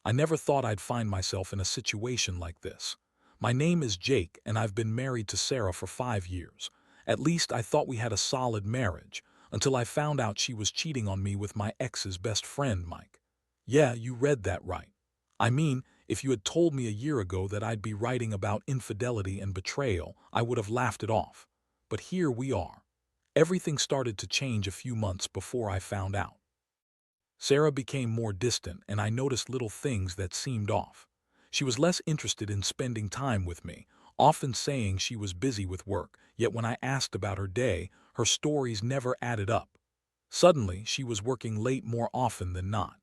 I never thought I'd find myself in a situation like this. My name is Jake, and I've been married to Sarah for 5 years. At least I thought we had a solid marriage, until I found out she was cheating on me with my ex's best friend, Mike. Yeah, you read that right. I mean, if you had told me a year ago that I'd be writing about infidelity and betrayal, I would have laughed it off. But here we are. Everything started to change a few months before I found out. Sarah became more distant, and I noticed little things that seemed off. She was less interested in spending time with me, often saying she was busy with work, yet when I asked about her day, her stories never added up. Suddenly, she was working late more often than not.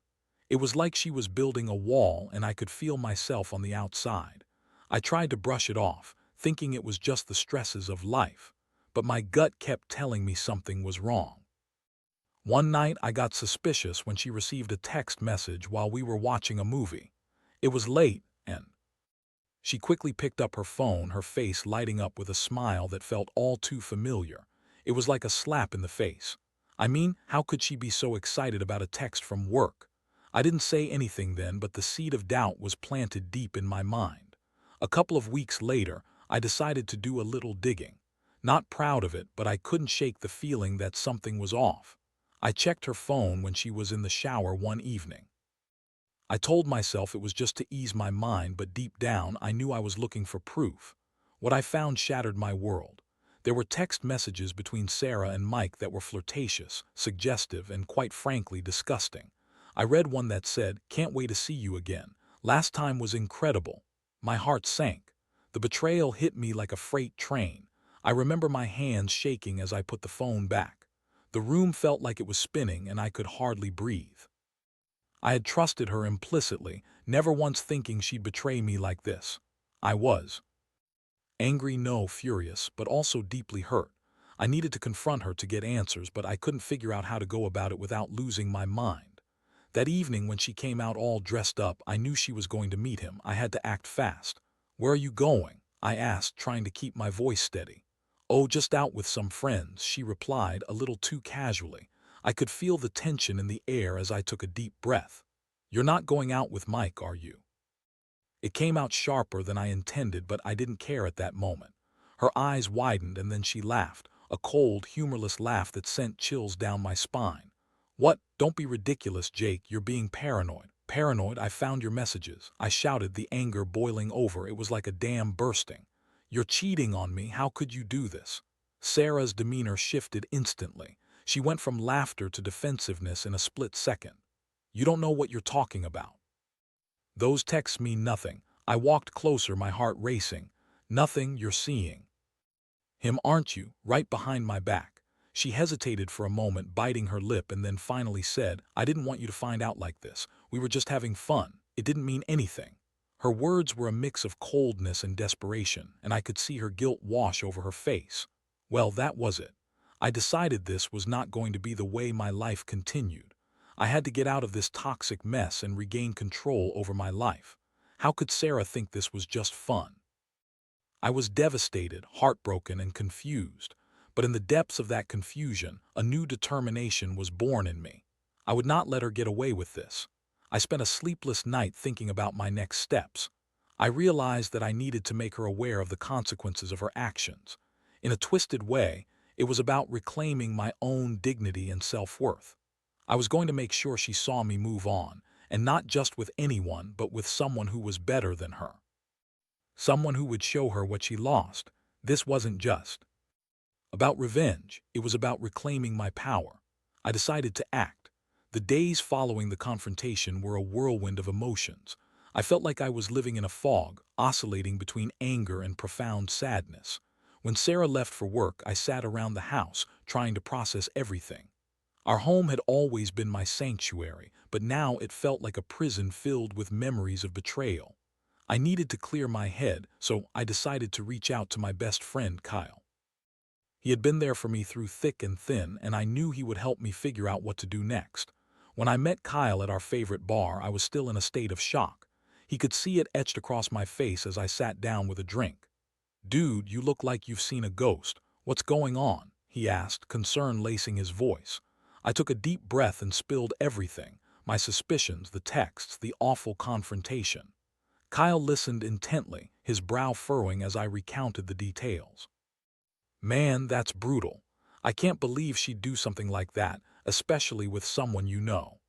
It was like she was building a wall, and I could feel myself on the outside. I tried to brush it off, thinking it was just the stresses of life, but my gut kept telling me something was wrong. One night I got suspicious when she received a text message while we were watching a movie. It was late, and she quickly picked up her phone, her face lighting up with a smile that felt all too familiar. It was like a slap in the face. I mean, how could she be so excited about a text from work? I didn't say anything then, but the seed of doubt was planted deep in my mind. A couple of weeks later, I decided to do a little digging. Not proud of it, but I couldn't shake the feeling that something was off. I checked her phone when she was in the shower one evening. I told myself it was just to ease my mind, but deep down I knew I was looking for proof. What I found shattered my world. There were text messages between Sarah and Mike that were flirtatious, suggestive, and quite frankly disgusting. I read one that said, "Can't wait to see you again. Last time was incredible." My heart sank. The betrayal hit me like a freight train. I remember my hands shaking as I put the phone back. The room felt like it was spinning, and I could hardly breathe. I had trusted her implicitly, never once thinking she'd betray me like this. I was angry, no, furious, but also deeply hurt. I needed to confront her to get answers, but I couldn't figure out how to go about it without losing my mind. That evening when she came out all dressed up, I knew she was going to meet him. I had to act fast. "Where are you going?" I asked, trying to keep my voice steady. "Oh, just out with some friends," she replied, a little too casually. I could feel the tension in the air as I took a deep breath. "You're not going out with Mike, are you?" It came out sharper than I intended, but I didn't care at that moment. Her eyes widened, and then she laughed, a cold, humorless laugh that sent chills down my spine. "What? Don't be ridiculous, Jake. You're being paranoid." "Paranoid? I found your messages," I shouted, the anger boiling over. It was like a dam bursting. "You're cheating on me. How could you do this?" Sarah's demeanor shifted instantly. She went from laughter to defensiveness in a split second. "You don't know what you're talking about. Those texts mean nothing." I walked closer, my heart racing. "Nothing? You're seeing him, aren't you, right behind my back?" She hesitated for a moment, biting her lip, and then finally said, "I didn't want you to find out like this. We were just having fun. It didn't mean anything." Her words were a mix of coldness and desperation, and I could see her guilt wash over her face. Well, that was it. I decided this was not going to be the way my life continued. I had to get out of this toxic mess and regain control over my life. How could Sarah think this was just fun? I was devastated, heartbroken, and confused. But in the depths of that confusion, a new determination was born in me. I would not let her get away with this. I spent a sleepless night thinking about my next steps. I realized that I needed to make her aware of the consequences of her actions. In a twisted way, it was about reclaiming my own dignity and self-worth. I was going to make sure she saw me move on, and not just with anyone, but with someone who was better than her. Someone who would show her what she lost. This wasn't just about revenge, it was about reclaiming my power. I decided to act. The days following the confrontation were a whirlwind of emotions. I felt like I was living in a fog, oscillating between anger and profound sadness. When Sarah left for work, I sat around the house, trying to process everything. Our home had always been my sanctuary, but now it felt like a prison filled with memories of betrayal. I needed to clear my head, so I decided to reach out to my best friend, Kyle. He had been there for me through thick and thin, and I knew he would help me figure out what to do next. When I met Kyle at our favorite bar, I was still in a state of shock. He could see it etched across my face as I sat down with a drink. "Dude, you look like you've seen a ghost. What's going on?" he asked, concern lacing his voice. I took a deep breath and spilled everything. my suspicions, the texts, the awful confrontation. Kyle listened intently, his brow furrowing as I recounted the details. Man, that's brutal. I can't believe she'd do something like that, especially with someone you know.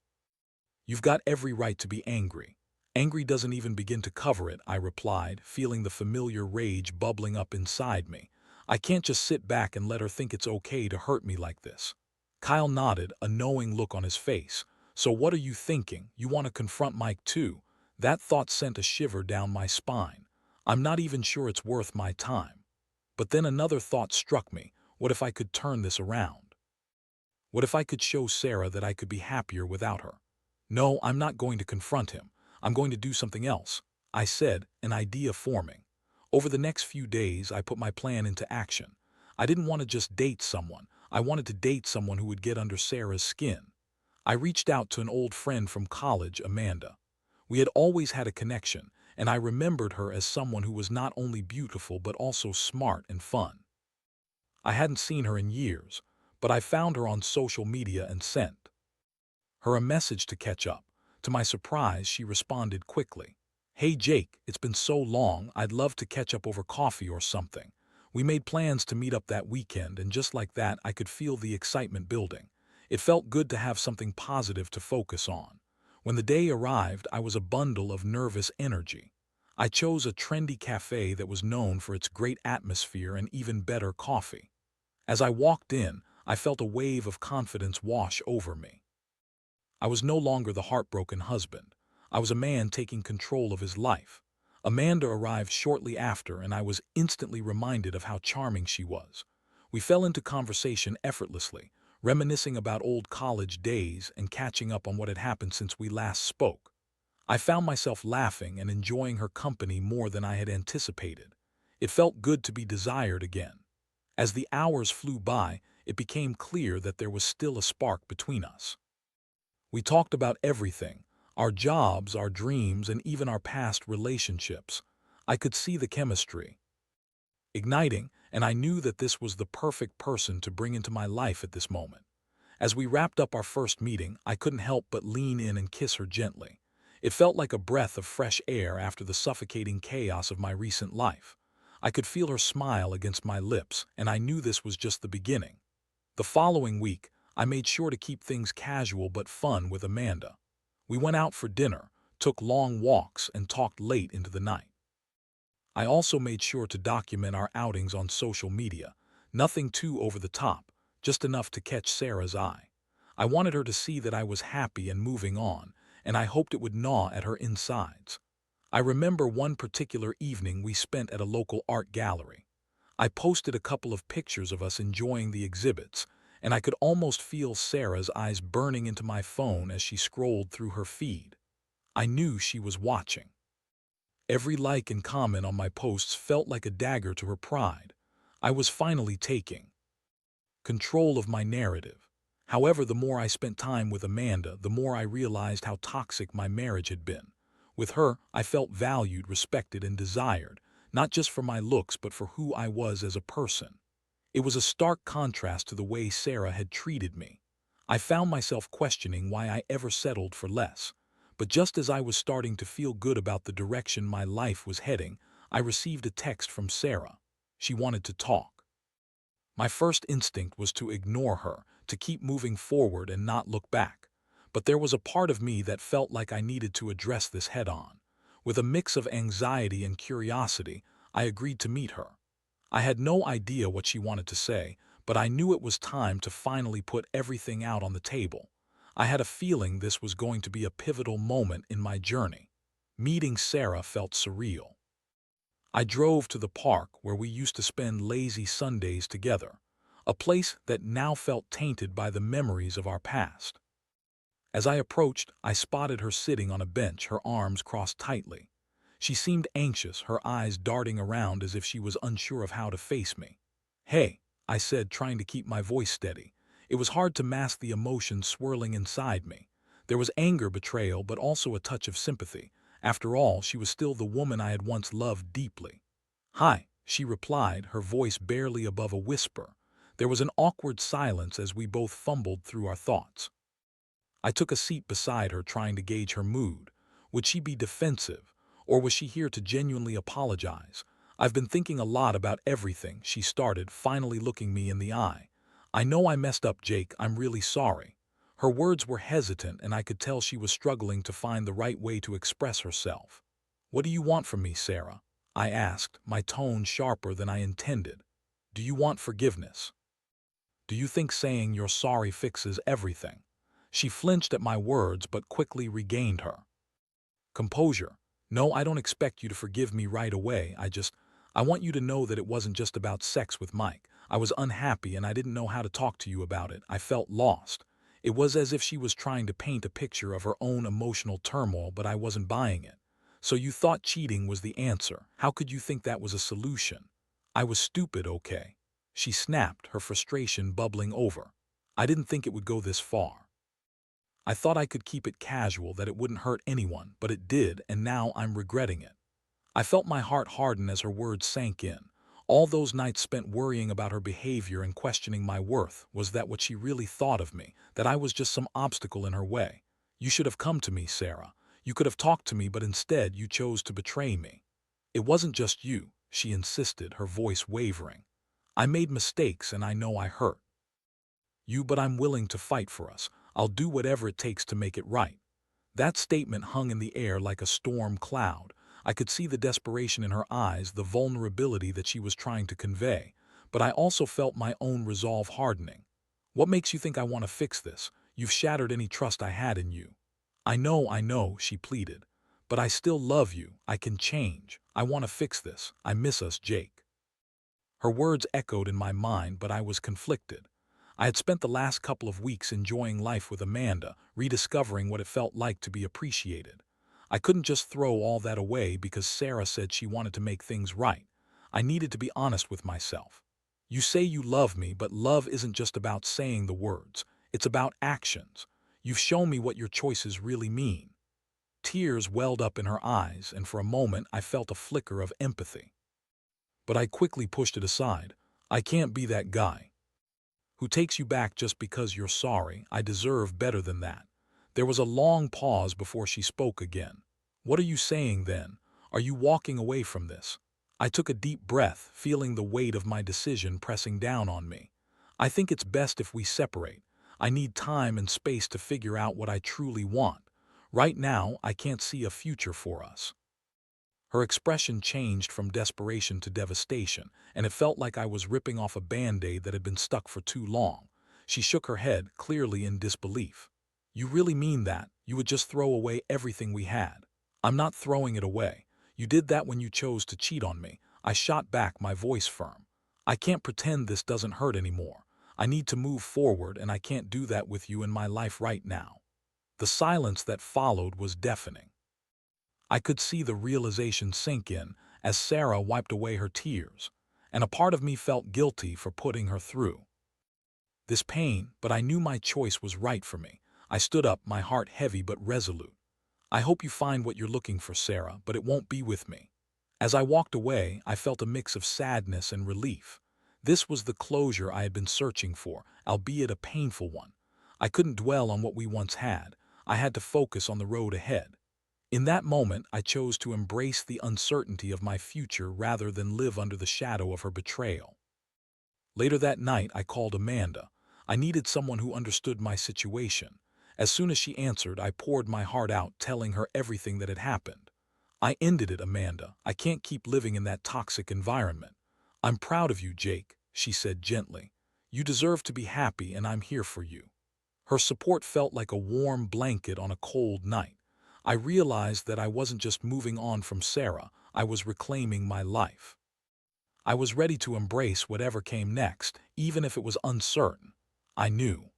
You've got every right to be angry. Angry doesn't even begin to cover it, I replied, feeling the familiar rage bubbling up inside me. I can't just sit back and let her think it's okay to hurt me like this. Kyle nodded, a knowing look on his face. So what are you thinking? You want to confront Mike too? That thought sent a shiver down my spine. I'm not even sure it's worth my time. But then another thought struck me. What if I could turn this around? What if I could show Sarah that I could be happier without her? No, I'm not going to confront him. I'm going to do something else, I said, an idea forming. Over the next few days, I put my plan into action. I didn't want to just date someone. I wanted to date someone who would get under Sarah's skin. I reached out to an old friend from college, Amanda. We had always had a connection, and I remembered her as someone who was not only beautiful but also smart and fun. I hadn't seen her in years, but I found her on social media and sent her a message to catch up. To my surprise, she responded quickly. Hey Jake, it's been so long, I'd love to catch up over coffee or something. We made plans to meet up that weekend, and just like that, I could feel the excitement building. It felt good to have something positive to focus on. When the day arrived, I was a bundle of nervous energy. I chose a trendy cafe that was known for its great atmosphere and even better coffee. As I walked in, I felt a wave of confidence wash over me. I was no longer the heartbroken husband. I was a man taking control of his life. Amanda arrived shortly after, and I was instantly reminded of how charming she was. We fell into conversation effortlessly, reminiscing about old college days and catching up on what had happened since we last spoke. I found myself laughing and enjoying her company more than I had anticipated. It felt good to be desired again. As the hours flew by, it became clear that there was still a spark between us. We talked about everything, our jobs, our dreams, and even our past relationships. I could see the chemistry igniting, and I knew that this was the perfect person to bring into my life at this moment. As we wrapped up our first meeting, I couldn't help but lean in and kiss her gently. It felt like a breath of fresh air after the suffocating chaos of my recent life. I could feel her smile against my lips, and I knew this was just the beginning. The following week, I made sure to keep things casual but fun with Amanda. We went out for dinner, took long walks, and talked late into the night. I also made sure to document our outings on social media, nothing too over the top, just enough to catch Sarah's eye. I wanted her to see that I was happy and moving on, and I hoped it would gnaw at her insides. I remember one particular evening we spent at a local art gallery. I posted a couple of pictures of us enjoying the exhibits, and I could almost feel Sarah's eyes burning into my phone as she scrolled through her feed. I knew she was watching. Every like and comment on my posts felt like a dagger to her pride. I was finally taking control of my narrative. However, the more I spent time with Amanda, the more I realized how toxic my marriage had been. With her, I felt valued, respected, and desired, not just for my looks but for who I was as a person. It was a stark contrast to the way Sarah had treated me. I found myself questioning why I ever settled for less. But just as I was starting to feel good about the direction my life was heading, I received a text from Sarah. She wanted to talk. My first instinct was to ignore her, to keep moving forward and not look back. But there was a part of me that felt like I needed to address this head-on. With a mix of anxiety and curiosity, I agreed to meet her. I had no idea what she wanted to say, but I knew it was time to finally put everything out on the table. I had a feeling this was going to be a pivotal moment in my journey. Meeting Sarah felt surreal. I drove to the park where we used to spend lazy Sundays together, a place that now felt tainted by the memories of our past. As I approached, I spotted her sitting on a bench, her arms crossed tightly. She seemed anxious, her eyes darting around as if she was unsure of how to face me. "Hey," I said, trying to keep my voice steady. It was hard to mask the emotion swirling inside me. There was anger, betrayal, but also a touch of sympathy. After all, she was still the woman I had once loved deeply. "Hi," she replied, her voice barely above a whisper. There was an awkward silence as we both fumbled through our thoughts. I took a seat beside her, trying to gauge her mood. Would she be defensive, or was she here to genuinely apologize? I've been thinking a lot about everything, she started, finally looking me in the eye. I know I messed up, Jake. I'm really sorry. Her words were hesitant, and I could tell she was struggling to find the right way to express herself. What do you want from me, Sarah? I asked, my tone sharper than I intended. Do you want forgiveness? Do you think saying you're sorry fixes everything? She flinched at my words but quickly regained her composure. No, I don't expect you to forgive me right away. I want you to know that it wasn't just about sex with Mike. I was unhappy and I didn't know how to talk to you about it. I felt lost. It was as if she was trying to paint a picture of her own emotional turmoil, but I wasn't buying it. So you thought cheating was the answer. How could you think that was a solution? I was stupid, okay? She snapped, her frustration bubbling over. I didn't think it would go this far. I thought I could keep it casual, that it wouldn't hurt anyone, but it did, and now I'm regretting it. I felt my heart harden as her words sank in. All those nights spent worrying about her behavior and questioning my worth, was that what she really thought of me, that I was just some obstacle in her way? You should have come to me, Sarah. You could have talked to me, but instead you chose to betray me. It wasn't just you, she insisted, her voice wavering. I made mistakes and I know I hurt you, but I'm willing to fight for us. I'll do whatever it takes to make it right. That statement hung in the air like a storm cloud. I could see the desperation in her eyes, the vulnerability that she was trying to convey, but I also felt my own resolve hardening. What makes you think I want to fix this? You've shattered any trust I had in you. I know, she pleaded. But I still love you. I can change. I want to fix this. I miss us, Jake. Her words echoed in my mind, but I was conflicted. I had spent the last couple of weeks enjoying life with Amanda, rediscovering what it felt like to be appreciated. I couldn't just throw all that away because Sarah said she wanted to make things right. I needed to be honest with myself. You say you love me, but love isn't just about saying the words. It's about actions. You've shown me what your choices really mean. Tears welled up in her eyes, and for a moment I felt a flicker of empathy. But I quickly pushed it aside. I can't be that guy who takes you back just because you're sorry. I deserve better than that. There was a long pause before she spoke again. What are you saying then? Are you walking away from this? I took a deep breath, feeling the weight of my decision pressing down on me. I think it's best if we separate. I need time and space to figure out what I truly want. Right now, I can't see a future for us. Her expression changed from desperation to devastation, and it felt like I was ripping off a Band-Aid that had been stuck for too long. She shook her head, clearly in disbelief. You really mean that? You would just throw away everything we had? I'm not throwing it away. You did that when you chose to cheat on me. I shot back, my voice firm. I can't pretend this doesn't hurt anymore. I need to move forward, and I can't do that with you in my life right now. The silence that followed was deafening. I could see the realization sink in as Sarah wiped away her tears, and a part of me felt guilty for putting her through this pain, but I knew my choice was right for me. I stood up, my heart heavy but resolute. I hope you find what you're looking for, Sarah, but it won't be with me. As I walked away, I felt a mix of sadness and relief. This was the closure I had been searching for, albeit a painful one. I couldn't dwell on what we once had. I had to focus on the road ahead. In that moment, I chose to embrace the uncertainty of my future rather than live under the shadow of her betrayal. Later that night, I called Amanda. I needed someone who understood my situation. As soon as she answered, I poured my heart out, telling her everything that had happened. I ended it, Amanda. I can't keep living in that toxic environment. I'm proud of you, Jake, she said gently. You deserve to be happy, and I'm here for you. Her support felt like a warm blanket on a cold night. I realized that I wasn't just moving on from Sarah, I was reclaiming my life. I was ready to embrace whatever came next, even if it was uncertain. I knew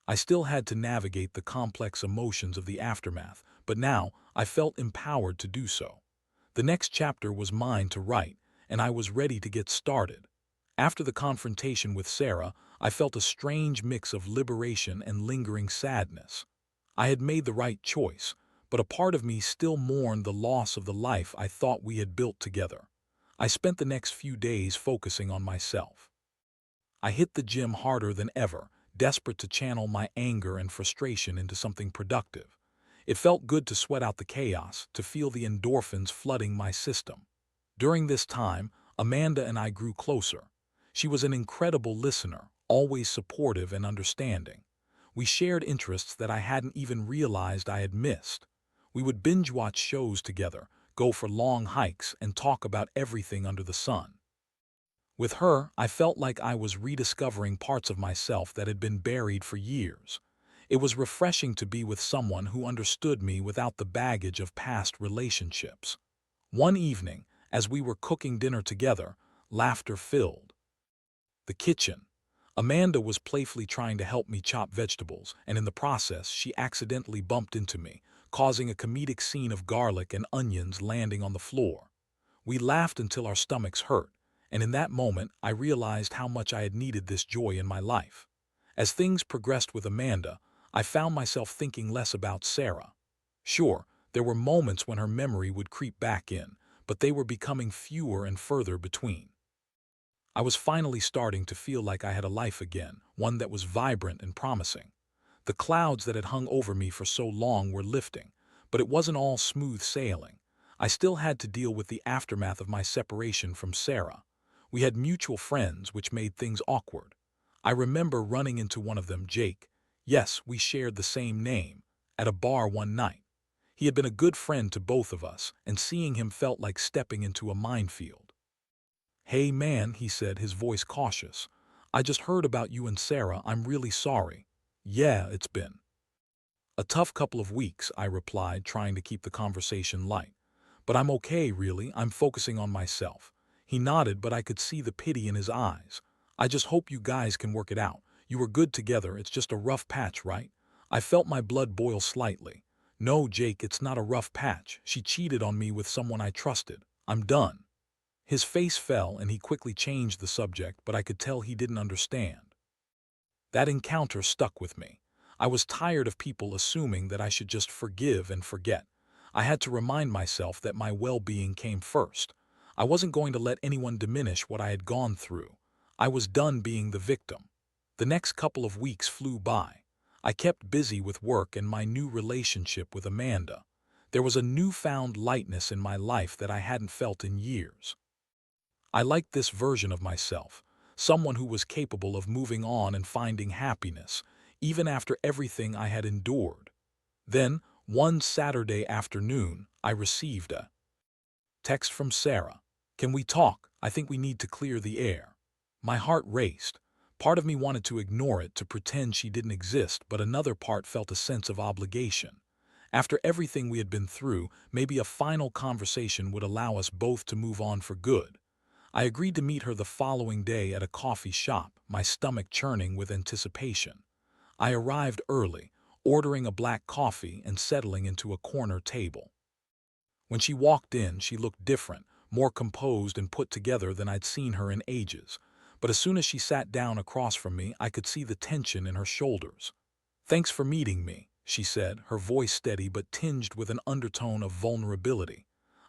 I still had to navigate the complex emotions of the aftermath, but now I felt empowered to do so. The next chapter was mine to write, and I was ready to get started. After the confrontation with Sarah, I felt a strange mix of liberation and lingering sadness. I had made the right choice, but a part of me still mourned the loss of the life I thought we had built together. I spent the next few days focusing on myself. I hit the gym harder than ever, desperate to channel my anger and frustration into something productive. It felt good to sweat out the chaos, to feel the endorphins flooding my system. During this time, Amanda and I grew closer. She was an incredible listener, always supportive and understanding. We shared interests that I hadn't even realized I had missed. We would binge-watch shows together, go for long hikes, and talk about everything under the sun. With her, I felt like I was rediscovering parts of myself that had been buried for years. It was refreshing to be with someone who understood me without the baggage of past relationships. One evening, as we were cooking dinner together, laughter filled the kitchen. Amanda was playfully trying to help me chop vegetables, and in the process, she accidentally bumped into me, causing a comedic scene of garlic and onions landing on the floor. We laughed until our stomachs hurt, and in that moment, I realized how much I had needed this joy in my life. As things progressed with Amanda, I found myself thinking less about Sarah. Sure, there were moments when her memory would creep back in, but they were becoming fewer and further between. I was finally starting to feel like I had a life again, one that was vibrant and promising. The clouds that had hung over me for so long were lifting, but it wasn't all smooth sailing. I still had to deal with the aftermath of my separation from Sarah. We had mutual friends, which made things awkward. I remember running into one of them, Jake. Yes, we shared the same name, at a bar one night. He had been a good friend to both of us, and seeing him felt like stepping into a minefield. "Hey man," he said, his voice cautious. "I just heard about you and Sarah. I'm really sorry." "Yeah, it's been a tough couple of weeks," I replied, trying to keep the conversation light. "But I'm okay, really. I'm focusing on myself." He nodded, but I could see the pity in his eyes. "I just hope you guys can work it out. You were good together. It's just a rough patch, right?" I felt my blood boil slightly. "No, Jake, it's not a rough patch. She cheated on me with someone I trusted. I'm done." His face fell and he quickly changed the subject, but I could tell he didn't understand. That encounter stuck with me. I was tired of people assuming that I should just forgive and forget. I had to remind myself that my well-being came first. I wasn't going to let anyone diminish what I had gone through. I was done being the victim. The next couple of weeks flew by. I kept busy with work and my new relationship with Amanda. There was a newfound lightness in my life that I hadn't felt in years. I liked this version of myself, someone who was capable of moving on and finding happiness, even after everything I had endured. Then, one Saturday afternoon, I received a text from Sarah. "Can we talk? I think we need to clear the air." My heart raced. Part of me wanted to ignore it, to pretend she didn't exist, but another part felt a sense of obligation. After everything we had been through, maybe a final conversation would allow us both to move on for good. I agreed to meet her the following day at a coffee shop, my stomach churning with anticipation. I arrived early, ordering a black coffee and settling into a corner table. When she walked in, she looked different, more composed and put together than I'd seen her in ages. But as soon as she sat down across from me, I could see the tension in her shoulders. "Thanks for meeting me," she said, her voice steady but tinged with an undertone of vulnerability.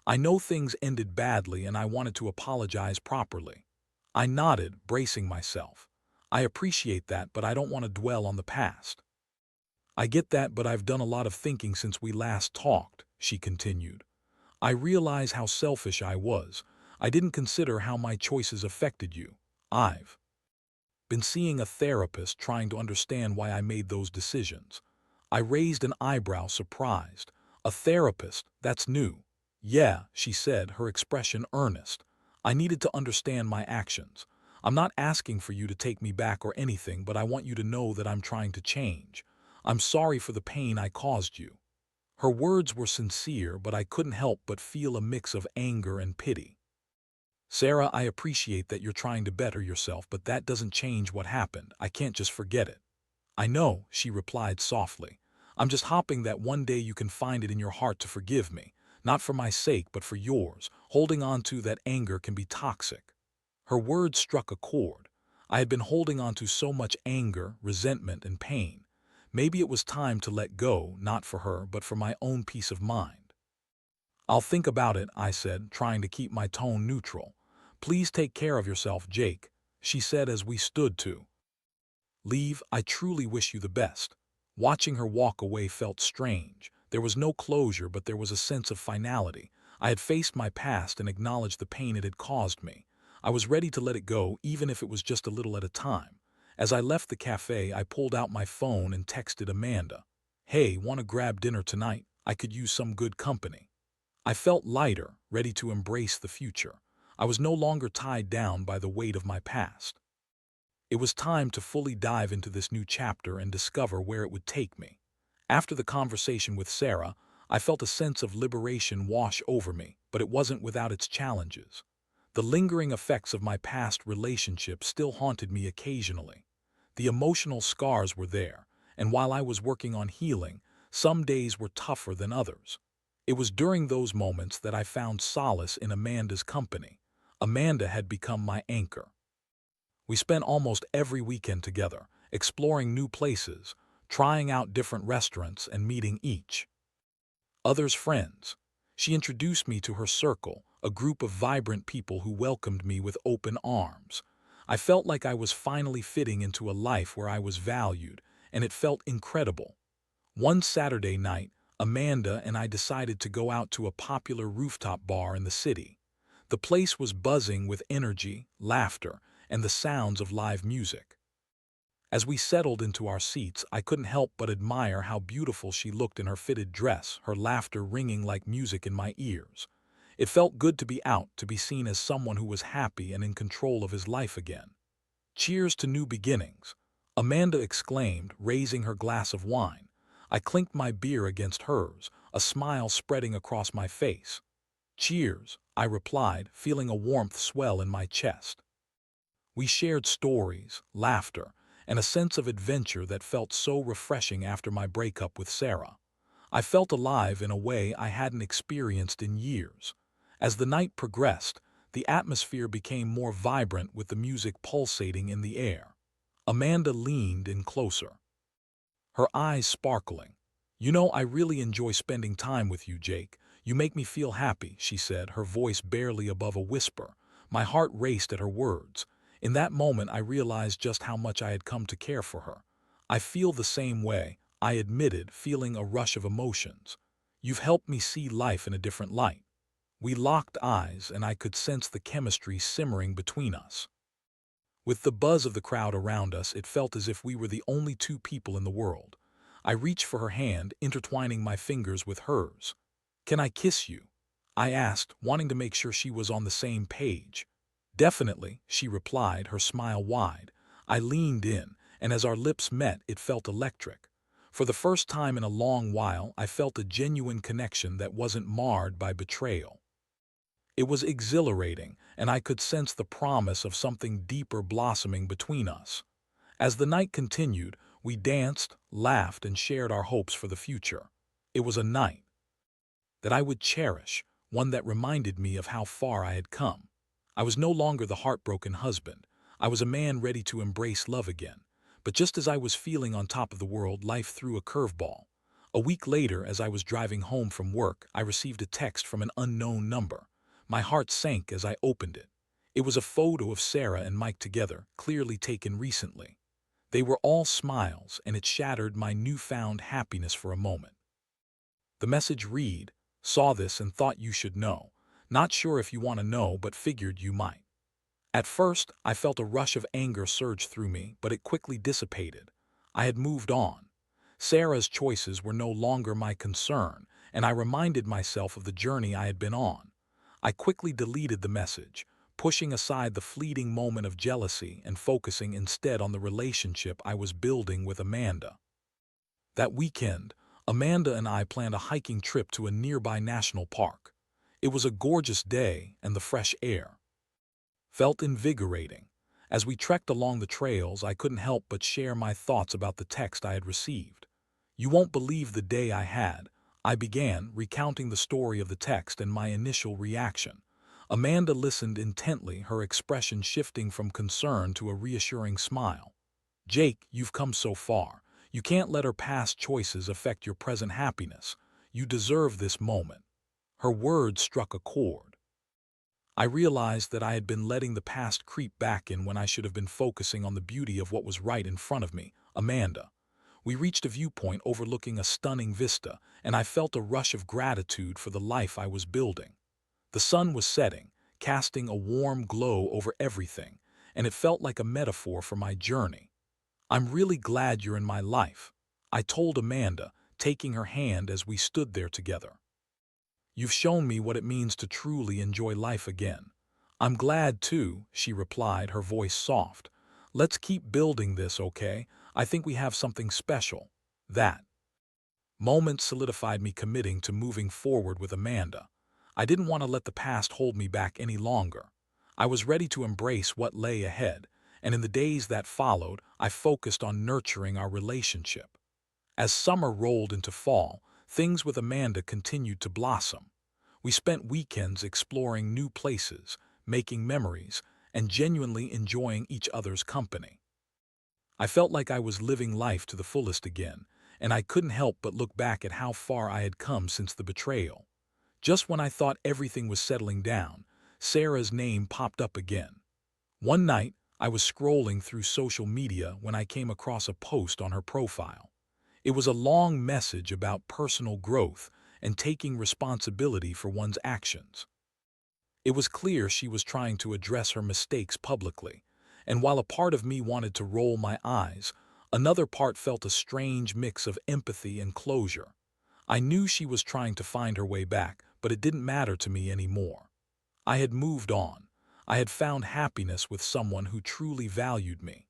"I know things ended badly and I wanted to apologize properly." I nodded, bracing myself. "I appreciate that, but I don't want to dwell on the past." "I get that, but I've done a lot of thinking since we last talked," she continued. "I realize how selfish I was. I didn't consider how my choices affected you. I've been seeing a therapist, trying to understand why I made those decisions." I raised an eyebrow, surprised. "A therapist? That's new." "Yeah," she said, her expression earnest. "I needed to understand my actions. I'm not asking for you to take me back or anything, but I want you to know that I'm trying to change. I'm sorry for the pain I caused you." Her words were sincere, but I couldn't help but feel a mix of anger and pity. "Sarah, I appreciate that you're trying to better yourself, but that doesn't change what happened. I can't just forget it." "I know," she replied softly. "I'm just hoping that one day you can find it in your heart to forgive me, not for my sake but for yours. Holding on to that anger can be toxic." Her words struck a chord. I had been holding on to so much anger, resentment, and pain. Maybe it was time to let go, not for her, but for my own peace of mind. "I'll think about it," I said, trying to keep my tone neutral. "Please take care of yourself, Jake," she said as we stood to Leave, I truly wish you the best. Watching her walk away felt strange. There was no closure, but there was a sense of finality. I had faced my past and acknowledged the pain it had caused me. I was ready to let it go, even if it was just a little at a time. As I left the cafe, I pulled out my phone and texted Amanda. Hey, want to grab dinner tonight? I could use some good company. I felt lighter, ready to embrace the future. I was no longer tied down by the weight of my past. It was time to fully dive into this new chapter and discover where it would take me. After the conversation with Sarah, I felt a sense of liberation wash over me, but it wasn't without its challenges. The lingering effects of my past relationship still haunted me occasionally. The emotional scars were there, and while I was working on healing, some days were tougher than others. It was during those moments that I found solace in Amanda's company. Amanda had become my anchor. We spent almost every weekend together, exploring new places, trying out different restaurants and meeting each other's friends. She introduced me to her circle, a group of vibrant people who welcomed me with open arms. I felt like I was finally fitting into a life where I was valued, and it felt incredible. One Saturday night, Amanda and I decided to go out to a popular rooftop bar in the city. The place was buzzing with energy, laughter, and the sounds of live music. As we settled into our seats, I couldn't help but admire how beautiful she looked in her fitted dress, her laughter ringing like music in my ears. It felt good to be out, to be seen as someone who was happy and in control of his life again. Cheers to new beginnings, Amanda exclaimed, raising her glass of wine. I clinked my beer against hers, a smile spreading across my face. Cheers, I replied, feeling a warmth swell in my chest. We shared stories, laughter, and a sense of adventure that felt so refreshing after my breakup with Sarah. I felt alive in a way I hadn't experienced in years. As the night progressed, the atmosphere became more vibrant with the music pulsating in the air. Amanda leaned in closer, her eyes sparkling. You know, I really enjoy spending time with you, Jake. You make me feel happy, she said, her voice barely above a whisper. My heart raced at her words. In that moment, I realized just how much I had come to care for her. I feel the same way, I admitted, feeling a rush of emotions. You've helped me see life in a different light. We locked eyes, and I could sense the chemistry simmering between us. With the buzz of the crowd around us, it felt as if we were the only two people in the world. I reached for her hand, intertwining my fingers with hers. Can I kiss you? I asked, wanting to make sure she was on the same page. Definitely, she replied, her smile wide. I leaned in, and as our lips met, it felt electric. For the first time in a long while, I felt a genuine connection that wasn't marred by betrayal. It was exhilarating, and I could sense the promise of something deeper blossoming between us. As the night continued, we danced, laughed, and shared our hopes for the future. It was a night that I would cherish, one that reminded me of how far I had come. I was no longer the heartbroken husband. I was a man ready to embrace love again. But just as I was feeling on top of the world, life threw a curveball. A week later, as I was driving home from work, I received a text from an unknown number. My heart sank as I opened it. It was a photo of Sarah and Mike together, clearly taken recently. They were all smiles, and it shattered my newfound happiness for a moment. The message read, "Saw this and thought you should know. Not sure if you want to know, but figured you might." At first, I felt a rush of anger surge through me, but it quickly dissipated. I had moved on. Sarah's choices were no longer my concern, and I reminded myself of the journey I had been on. I quickly deleted the message, pushing aside the fleeting moment of jealousy and focusing instead on the relationship I was building with Amanda. That weekend, Amanda and I planned a hiking trip to a nearby national park. It was a gorgeous day, and the fresh air felt invigorating. As we trekked along the trails, I couldn't help but share my thoughts about the text I had received. You won't believe the day I had, I began, recounting the story of the text and my initial reaction. Amanda listened intently, her expression shifting from concern to a reassuring smile. Jake, you've come so far. You can't let her past choices affect your present happiness. You deserve this moment. Her words struck a chord. I realized that I had been letting the past creep back in when I should have been focusing on the beauty of what was right in front of me, Amanda. We reached a viewpoint overlooking a stunning vista, and I felt a rush of gratitude for the life I was building. The sun was setting, casting a warm glow over everything, and it felt like a metaphor for my journey. "I'm really glad you're in my life," I told Amanda, taking her hand as we stood there together. "You've shown me what it means to truly enjoy life again." "I'm glad too," she replied, her voice soft. "Let's keep building this, okay? I think we have something special." That moment solidified me committing to moving forward with Amanda. I didn't want to let the past hold me back any longer. I was ready to embrace what lay ahead, and in the days that followed, I focused on nurturing our relationship. As summer rolled into fall, things with Amanda continued to blossom. We spent weekends exploring new places, making memories, and genuinely enjoying each other's company. I felt like I was living life to the fullest again, and I couldn't help but look back at how far I had come since the betrayal. Just when I thought everything was settling down, Sarah's name popped up again. One night, I was scrolling through social media when I came across a post on her profile. It was a long message about personal growth and taking responsibility for one's actions. It was clear she was trying to address her mistakes publicly, and while a part of me wanted to roll my eyes, another part felt a strange mix of empathy and closure. I knew she was trying to find her way back, but it didn't matter to me anymore. I had moved on. I had found happiness with someone who truly valued me.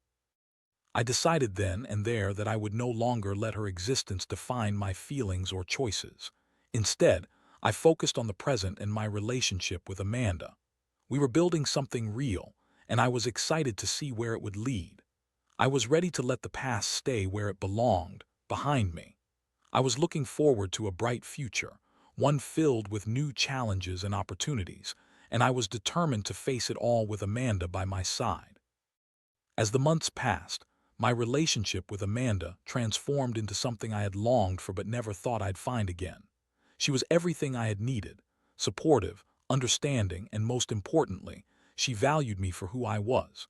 I decided then and there that I would no longer let her existence define my feelings or choices. Instead, I focused on the present and my relationship with Amanda. We were building something real, and I was excited to see where it would lead. I was ready to let the past stay where it belonged, behind me. I was looking forward to a bright future, one filled with new challenges and opportunities, and I was determined to face it all with Amanda by my side. As the months passed, my relationship with Amanda transformed into something I had longed for but never thought I'd find again. She was everything I had needed: supportive, understanding, and most importantly, she valued me for who I was.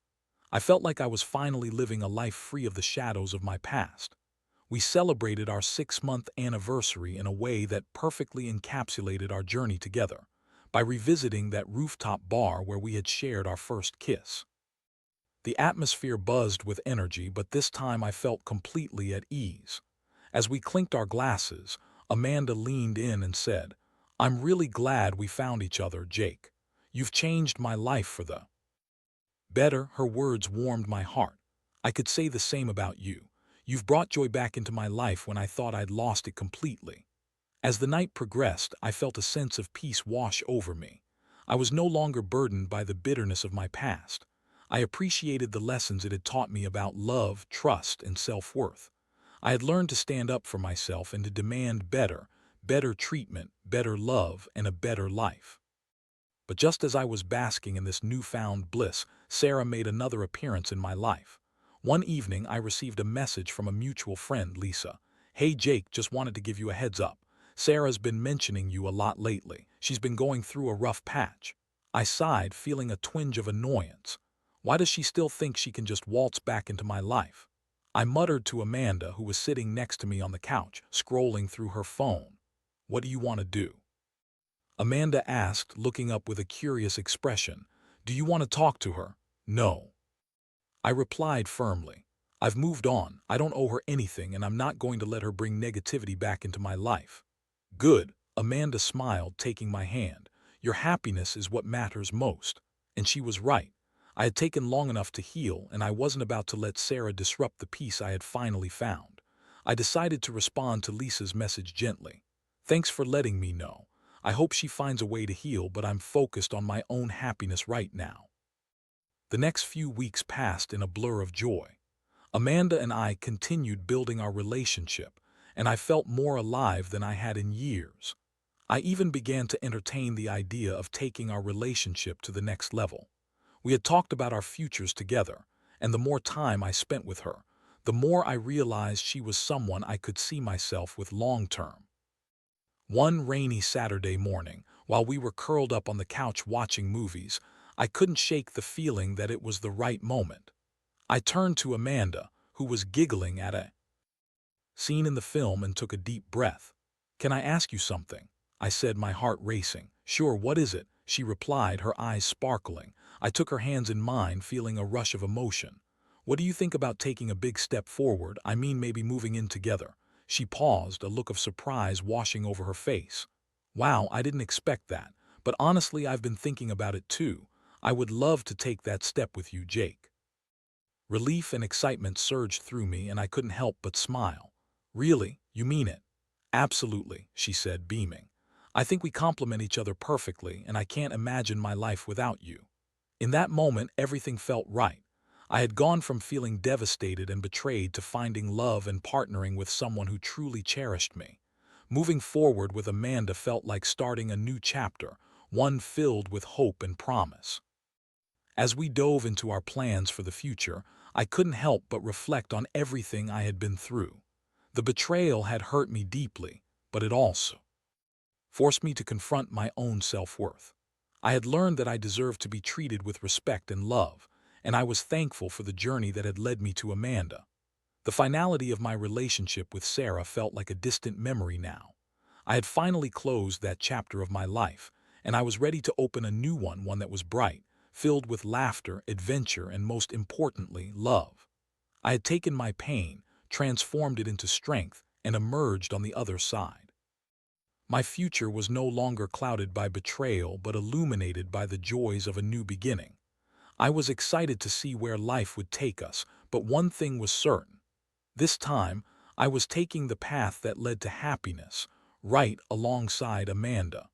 I felt like I was finally living a life free of the shadows of my past. We celebrated our 6-month anniversary in a way that perfectly encapsulated our journey together, by revisiting that rooftop bar where we had shared our first kiss. The atmosphere buzzed with energy, but this time I felt completely at ease. As we clinked our glasses, Amanda leaned in and said, "I'm really glad we found each other, Jake. You've changed my life for the better." Her words warmed my heart. "I could say the same about you. You've brought joy back into my life when I thought I'd lost it completely." As the night progressed, I felt a sense of peace wash over me. I was no longer burdened by the bitterness of my past. I appreciated the lessons it had taught me about love, trust, and self-worth. I had learned to stand up for myself and to demand better treatment, better love, and a better life. But just as I was basking in this newfound bliss, Sarah made another appearance in my life. One evening, I received a message from a mutual friend, Lisa. "Hey Jake, just wanted to give you a heads up. Sarah's been mentioning you a lot lately. She's been going through a rough patch." I sighed, feeling a twinge of annoyance. Why does she still think she can just waltz back into my life? I muttered to Amanda, who was sitting next to me on the couch, scrolling through her phone. "What do you want to do?" Amanda asked, looking up with a curious expression. "Do you want to talk to her?" "No." I replied firmly. "I've moved on. I don't owe her anything, and I'm not going to let her bring negativity back into my life." "Good." Amanda smiled, taking my hand. "Your happiness is what matters most." And she was right. I had taken long enough to heal, and I wasn't about to let Sarah disrupt the peace I had finally found. I decided to respond to Lisa's message gently. "Thanks for letting me know. I hope she finds a way to heal, but I'm focused on my own happiness right now." The next few weeks passed in a blur of joy. Amanda and I continued building our relationship, and I felt more alive than I had in years. I even began to entertain the idea of taking our relationship to the next level. We had talked about our futures together, and the more time I spent with her, the more I realized she was someone I could see myself with long term. One rainy Saturday morning, While we were curled up on the couch watching movies, I couldn't shake the feeling that it was the right moment. I turned to Amanda, who was giggling at a scene in the film, and took a deep breath. "Can I ask you something?" I said, my heart racing. "Sure, what is it?" she replied, her eyes sparkling. I took her hands in mine, feeling a rush of emotion. "What do you think about taking a big step forward? I mean, maybe moving in together." She paused, a look of surprise washing over her face. "Wow, I didn't expect that. But honestly, I've been thinking about it too. I would love to take that step with you, Jake." Relief and excitement surged through me, and I couldn't help but smile. "Really? You mean it?" "Absolutely," she said, beaming. "I think we complement each other perfectly, and I can't imagine my life without you." In that moment, everything felt right. I had gone from feeling devastated and betrayed to finding love and partnering with someone who truly cherished me. Moving forward with Amanda felt like starting a new chapter, one filled with hope and promise. As we dove into our plans for the future, I couldn't help but reflect on everything I had been through. The betrayal had hurt me deeply, but it also forced me to confront my own self-worth. I had learned that I deserved to be treated with respect and love, and I was thankful for the journey that had led me to Amanda. The finality of my relationship with Sarah felt like a distant memory now. I had finally closed that chapter of my life, and I was ready to open a new one that was bright, filled with laughter, adventure, and most importantly, love. I had taken my pain, transformed it into strength, and emerged on the other side. My future was no longer clouded by betrayal but illuminated by the joys of a new beginning. I was excited to see where life would take us, but one thing was certain. This time, I was taking the path that led to happiness, right alongside Amanda.